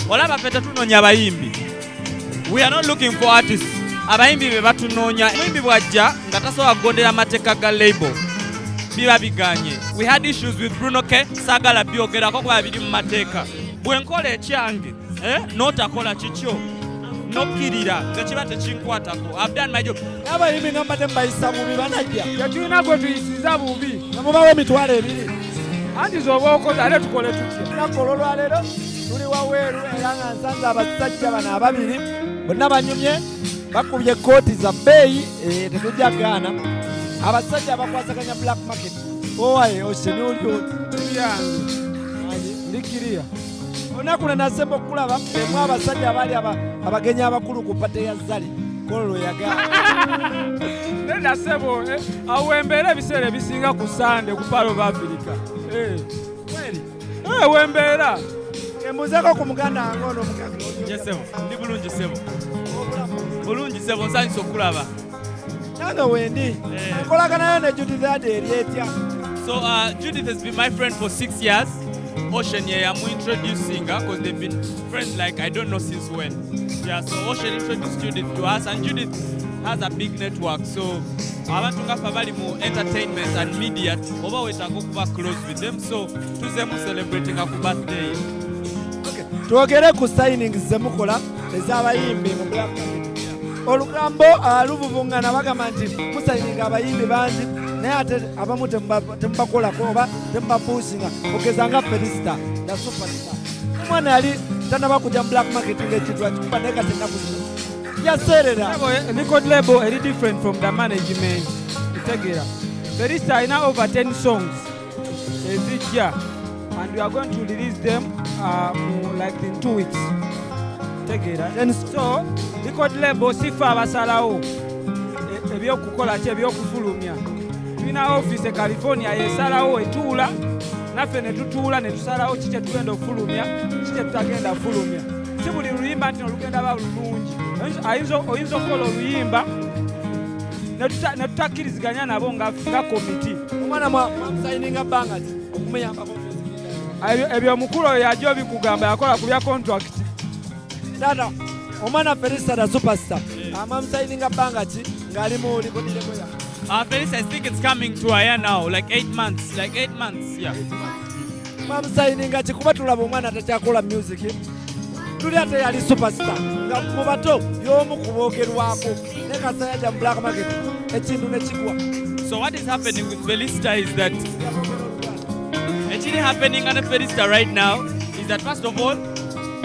olaba ffe tetunoonya abayimbi. We are not looking for artists. Abayimbi be batunoonya. Omuyimbi bw'ajja nga tasobola kugondera amateeka ga label biba biganye. We had issues with Bruno K. Saagala byogerako kuba biri mu mateeka. Bwe nkola ekyange n'otakola kikyo nokkirira tekiba tekinkwatako. I've done my job. Abayimbi nga mbadde mbayisa bubi banajja. Tetulina gwe tuyisiza bubi. Namubawo emitwalo ebiri. Anti z'oba okoze ate tukole tutya. Lunaku olwaleero tuli waweeru era nga nsanze abasajja bano ababiri bonna banyumye bakubye kooti za bbeeyi tetujja gaana. Abasajja abakwasaganya black market. Owaye osheni oli yange. Ndikiriya. Olunaku nasemba okulaba emu abasajja abaali abagenyi abakulu ku pate ya Zali Kololo yagala. Nenda sebo awo embeera ebiseera ebisinga ku Sande ku Palo of Africa. Kweli? Wembeera. Embuzeeko ku muganda wange ono omuganda. Sebo, ndi bulungi sebo. Bulungi sebo nsanyusa okulaba. Nange wendi. Nkolaganayo ne Judith Ade eri etya. So Judith has been my friend for 6 years. Ocean I'm introducing her because they've been friends like I don't know since when. Yeah, so Ocean introduced Judith to us and Judith has a big network. So abantu nga bali mu entertainment and media oba wetaaga okuba close with them. So tuzemu celebrating her birthday. Okay. Twogere ku signings zemukola ez'abayimbi mu Black Market. Olugambo luvuvungana bagamba nti musayininga abayimbi bangi naye ate abamu temubakolako oba temubapushinga okeza nga Felista ya superstar. Omwana yali tanaba kujja mu Black Market ng'ekintu akikuba naye kati ennaku zino yaseerera. Record label eri different from the management. Tegeera. Felista alina over 10 songs ezijja and we are going to release them like in 2 weeks. Tegeera. So record label sifa abasalawo ebyokukola ki ebyokufulumya. Tulina office e California yesalawo etuula naffe ne tutuula ne tusalawo kiki tugenda okufulumya kiki tutagenda kufulumya. Si buli luyimba nti olugenda ba lulungi. Oyinza okukola oluyimba ne tutakkiriziganya nabo nga komiti. Omwana mwamusayininga bbanga ki okumuyambako. Ebyo omukulu oyo yajja obikugamba yakola ku bya contract. Tata omwana Felista da superstar mwamusayininga bbanga ki ng'ali mu likodileko ya. Felista, I think it's coming to a year now, like 8 months. Like 8 months, yeah. Mwamusayininga ki kuba tulaba omwana takyakola music. Tuli ate yali superstar nga mu bato y'omu ku boogerwako ne kasayajja mu Black Market ekintu ne kigwa. So what is happening with Felista is that actually happening on Felista right now is that first of all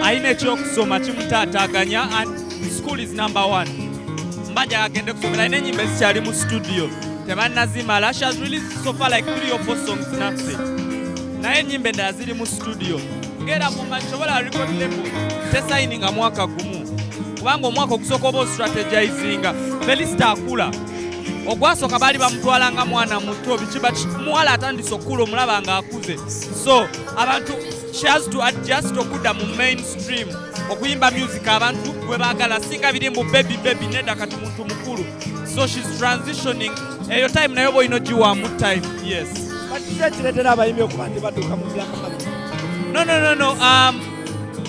ayina ekyokusoma kimutaataaganya and school is number 1. Mbajja agende kusomera ayina ennyimba ezikyali mu studio tebannazimala. She has released so far like 3 or 4 songs naffe naye ennyimba endala ziri mu studio. Ngera mumba nsobola record label tesayininga mwaka gumu kubanga omwaka ogusooka oba ostrategizinga. Felista akula. Ogwasooka baali bamutwalanga mwana muto bikiba muwala atandise okula omulaba nga akuze. So abantu she has to adjust okudda mu mainstream okuyimba music abantu gwe baagala singa biri mu baby nedda kati muntu mukulu. So she's transitioning. Eyo time nayo boyino giwamu time. Yes. Kati kireetera abayimbi okuba nti badduka mu Black Market. No.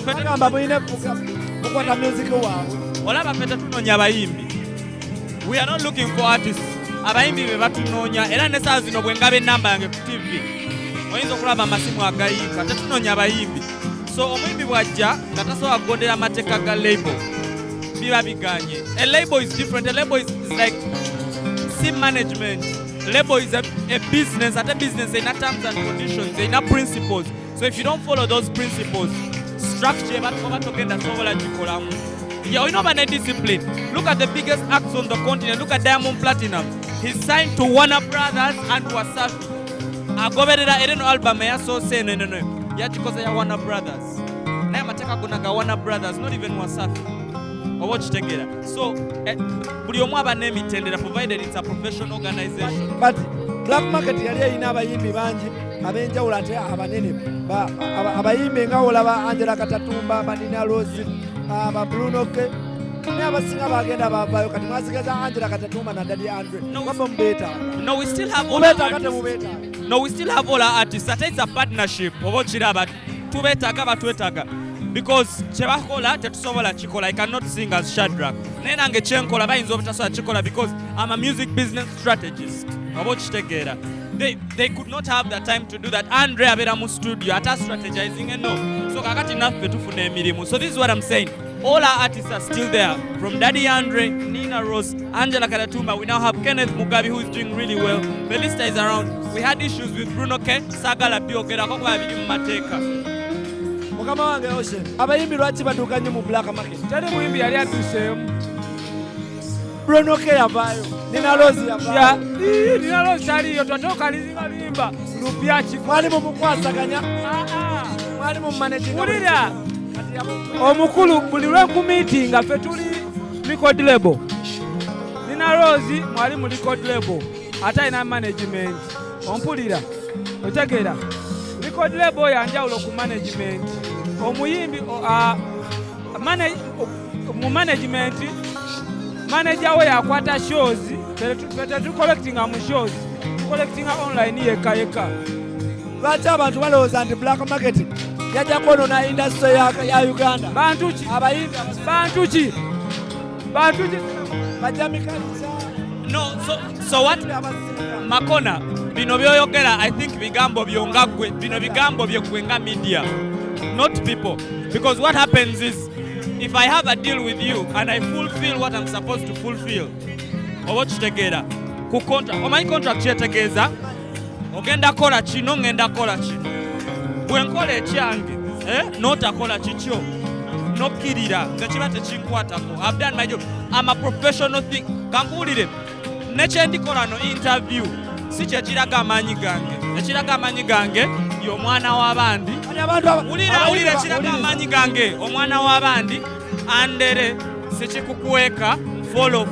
Bagamba boyina kukwata music waabwe. Olaba ffe tetunoonya abayimbi. We are not looking for artists. Abayimbi be batunoonya era ne saa zino bwe ngaba ennamba yange ku TV oyinza okulaba amasimu agayiika. Tetunoonya abayimbi. So omuyimbi bw'ajja nga tasobola kugondera amateeka ga label biba biganye. A label is different. A label is like sim management. Label is a business. At a business there are terms and conditions, there are principles. So if you don't follow those principles, structure batogenda sobola gikolamu. Yeah, you know about discipline. Look at the biggest acts on the continent. Look at Diamond Platinum. He's signed to Warner Brothers and Wasafi. Agoberera ereno album ya so say no. Ya because ya Warner Brothers. Na mateka kunaga Warner Brothers, not even Wasafi. Or watch together. So buli omu abane emitendera provided it's a professional organization. But Black Market yali erina abayimbi bangi abenjawulo ate abanene. Abayimbi nga olaba Angela Katatumba, Manina Rose, Bruno K. Neabasinga bagenda bavayo kati mwasigaza Angela Katatumba na Daddy Andre. Kwamba mbeta. No, we still have all our artists. No, we still have all our artists. That is a partnership. Obo chiraba tubetaga batwetaga. because kyebakola tetusobola kikola. I cannot sing as Shadrach. Naye nange kyenkola bayinza obutasobola kikola because I'm a music business strategist. Oba okitegeera. They could not have the time to do that. Andre abeera mu studio ata strategizing eno. So kakati naffe tufuna emirimu. So this is what I'm saying. All our artists are still there. From Daddy Andre, Nina Rose, Angela Karatumba. We now have Kenneth Mugabi who is doing really well. Felista is around. We had issues with Bruno K. Sagala Okutwogerako abiri mu mateeka. Mukama wange Ocean. Abayimbi lwaki batuuka nnyo mu Black Market? Teri muyimbi yali atuuseemu. Bruno K yavaayo. Nina Rose yavaayo. Nina Rose taliyo twatoka lirimba lupya kifu. Mwali mu mukwasaganya. Mwali mu managing. Wulira. Omukulu buli lwekumiitinga ffe tuli record label. Nina Rose mwali mu record label ate alina management. Ompulira otegeera record label yanjawulo ku management. Omuyimbi mu management manager we yakwata shows ffe tucollectinga mu shows tucollectinga online yeka. Lwaki abantu balowooza nti Black Market yajja kwonona industry ya Uganda? Bantu ki? Abayimbi bajamikaliza. No, so what? Makona, bino byoyogera, I think bigambo byonga gwe, bino bigambo byekwenga media, not people. Because what happens is, if I have a deal with you and I fulfill what I'm supposed to fulfill, or what together, ku contract, or my contract kyetegeeza, ogenda kola kino ngenda kola kino. Bwe nkola ekyange, n'otakola kikyo, nokkirira nga kiba tekinkwatako. I've done my job. I'm a professional thing. Kankuwulire, ne kye ndikola no interview, si kye kiraga amaanyi gange. Ekiraga amaanyi gange y'omwana w'abandi. Wulira ekiraga amaanyi gange omwana w'abandi. Andere sikikukweka follow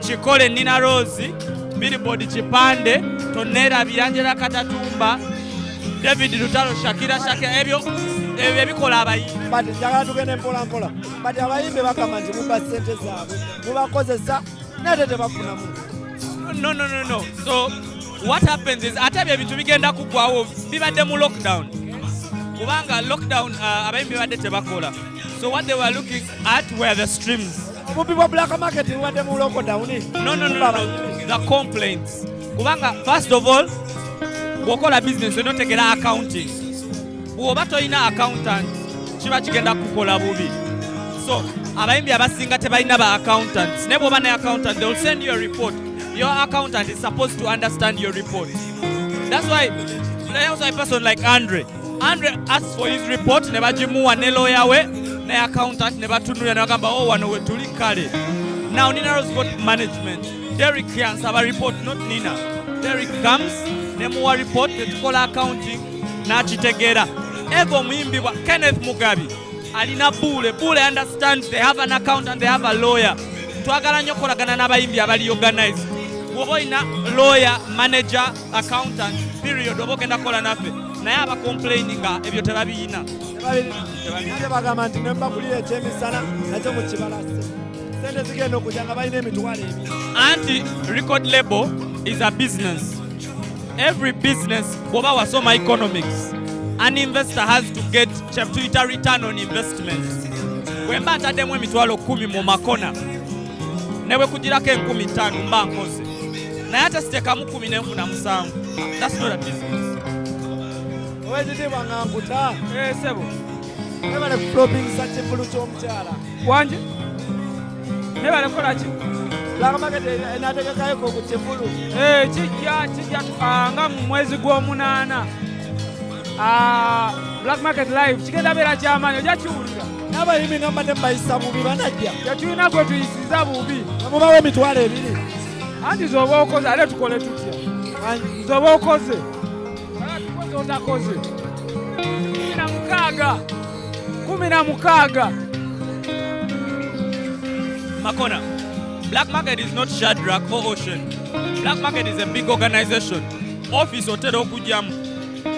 kikole Nina Rose Billboard kipande tonerabira Angela Katatumba David Lutalo Shakira ebyo bikola abayimbi. But njagala tugende mpola. But abayimbi bakama nti muba ssente zaabwe mubakozesa nate tebafunamu. No. So what happens is ate ebintu bigenda kugwawo bibadde mu lockdown. Kubanga lockdown abayimbi badde tebakola. So what they were looking at were the streams. People Black Market bibadde mu lockdown. No. The complaints. Kubanga first of all bwokola business onotegera accounting. Bwoba toyina accountant kiba kigenda kukola bubi. So abayimbi abasinga tebalina ba accountants. Ne bwoba ne accountant, they will send you a report. Your accountant is supposed to understand your report. That's why there's a person like Andre asks for his report, ne bagimuwa ne lawyer we, ne accountant ne batunulira ne bagamba wano we tuli kale. Now Nina Rose got management. Derek can have a report, not Nina. Derek comes, ne muwa report, tetukola accounting, n'akitegeera. Ego muyimbi bwa Kenneth Mugabi alina Bule understands they have an accountant, they have a lawyer. Twagala nnyo kolagana n'abayimbi abali organized. Bw'oba olina lawyer, manager, accountant, period, oba ogenda kola naffe. Naye aba complaining nga ebyo tebabiyina. Ate bagamba nti ne mbakulira ekyemisana nakyo mu kibala sente zigenda okujja nga balina emitwalo ebiri. Anti record label is a business. Every business, bw'oba wasoma economics, an investor has to get a return on investment. Bwe mba ntaddemu emitwalo 10 mu makona ne bwe kugirako 15,000 mba nkoze. Naye ate siteekamu 10 ne nfuna 7. That's not a business. Owekitiibwa nga nkuta. Sebo. Nebale kupulopingisa kivulu ky'omukyala. Wanje? Nebale kola ki? Black Market enaategekayoko ku kivulu. Kijja nga mu mwezi gw'omunaana. Black Market live kigenda beera kyamaanyi ojja kiwulira. N'abayimbi nga mbadde mbayisa bubi banajja. Tetulina gwe tuyisiza bubi. Nga mubawo emitwalo ebiri. Anti z'oba okoze ate tukole tutya. Z'oba okoze. Tukoze otakoze. 16. Makona, Black Market is not Shadrach or Ocean. Black Market is a big organization. Office otera okujjamu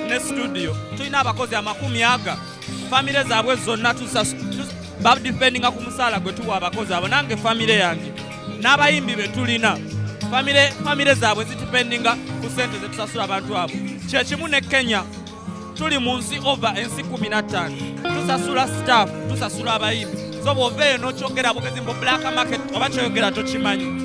ne studio. Tulina abakozi 100. Family zaabwe zonna badifendinga ku musaala gwe tuwa abakozi abo. Nange family yange n'abayimbi be tulina family zaabwe zidipendinga ku sente ze tusasula abantu abo. Kyekimu ne Kenya tuli mu nsi over ensi 15 tusasula staff tusasula abayimbi so bw'ova eno kyogera bugezi mbu black market oba kyoyogera tokimanyi